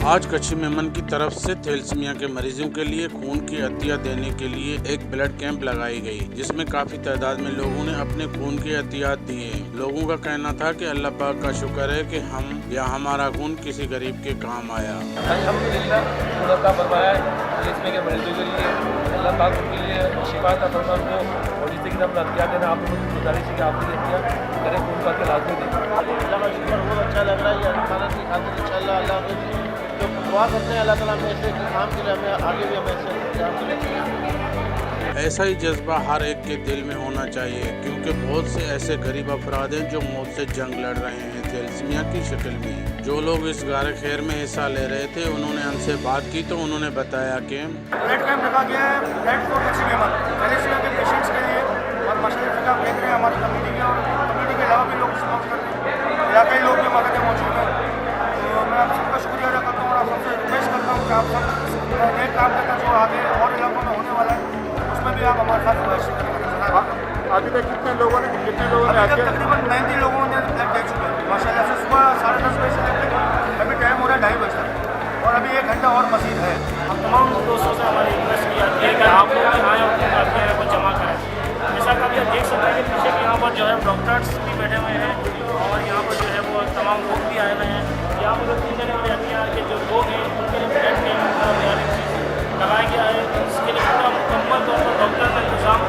आज कच्ची मेमन की तरफ से थैलेसीमिया के मरीजों के लिए खून की अतिया देने के लिए एक ब्लड कैंप लगाई गई, जिसमें काफी तादाद में लोगों ने अपने खून की अतियात दिए। लोगों का कहना था कि अल्लाह पाक का शुक्र है कि हम या हमारा खून किसी गरीब के काम आया। अल्हम्दुलिल्लाह थैलेसीमिया के मरीजों के लिए अल्लाह पाक उनके लिए शिफा अता फरमाए उनको, और जिससे कि अपना अतिया देना आप लोगों की गुजारिश है कि आप लोग अतिया करें, खून का अतिया लाजमी दें। अल्लाह का शुक्र बहुत अच्छा लग रहा है। ये खाना की खातिर इंशाअल्लाह अल्लाह जो दुआ करते हैं अल्लाह ताला हमें ऐसे काम के लिए हमें आगे भी हमें ऐसे काम के लिए। ऐसा ही जज्बा हर एक के दिल में होना चाहिए, क्योंकि बहुत से ऐसे गरीब अफराद हैं जो मौत से जंग लड़ रहे हैं थैलेसीमिया की शक्ल में। जो लोग इस गारे खैर में हिस्सा ले रहे थे, उन्होंने हमसे बात की तो उन्होंने बताया कि ब्लड कैंप रखा गया है ब्लड फॉर कच्ची मेमन थैलेसीमिया के पेशेंट्स के लिए, और माशाअल्लाह आप देख रहे हैं हमारी कम्युनिटी के और कम्युनिटी के अलावा भी लोग सपोर्ट कर रहे हैं, इलाकाई लोग भी हमारे यहाँ मौजूद हैं। तो मैं आप सबका शुक्रिया अदा करता हूँ और आप सबसे रिक्वेस्ट करता हूँ कि आप सब नेक काम करना जो आगे और इलाकों में होने वाला है उसमें भी आप हमारे साथ प्रदर्शन करेंगे। अभी तक कितने लोगों ने तकरीबन 90 लोगों ने ब्लड दे चुके हैं माशाअल्लाह से। सुबह 10:30 बजे से लेकर अभी टाइम हो रहा है 2:30 बजे तक, और अभी 1 घंटा और मज़ीद है। हम तमाम दोस्तों से हमारी रिक्वेस्ट की जाती है कि आप लोग भी आएँ और अपने अतिया को जमा करें। जैसा कि आप देख सकते हैं कि पीछे यहाँ पर जो है डॉक्टर्स भी बैठे हुए हैं और यहाँ पर जो है वो तमाम लोग भी आए हुए हैं। यहाँ पर जो पीने वाले अतिया के जो लोग हैं उनके लिए ब्लड कैंप लगाया गया है। इसके लिए पूरा मुकम्मल तौर पर डॉक्टर का इंतज़ाम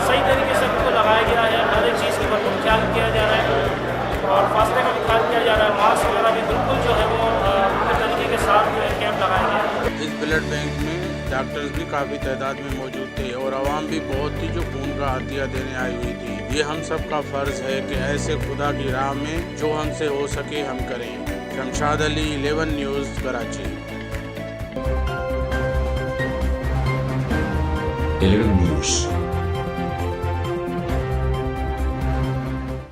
सही तरीके से उनको लगाया गया है। हर एक चीज़ का भरपूर ख्याल किया जा रहा है और फासले का भी ख्याल किया जा रहा है। मास्क वगैरह भी बिल्कुल जो है वो पूरे तरीके के साथ जो है कैंप लगाया गया है। इस ब्लड बैंक में डॉक्टर्स भी काफ़ी तादाद में मौजूद थे और आवाम भी बहुत थी जो खून का अतिया देने आई हुई थी। ये हम सब का फ़र्ज़ है कि ऐसे खुदा की राह में जो हमसे हो सके हम करें। शमशाद अली, 11 न्यूज़, कराची। 11 News।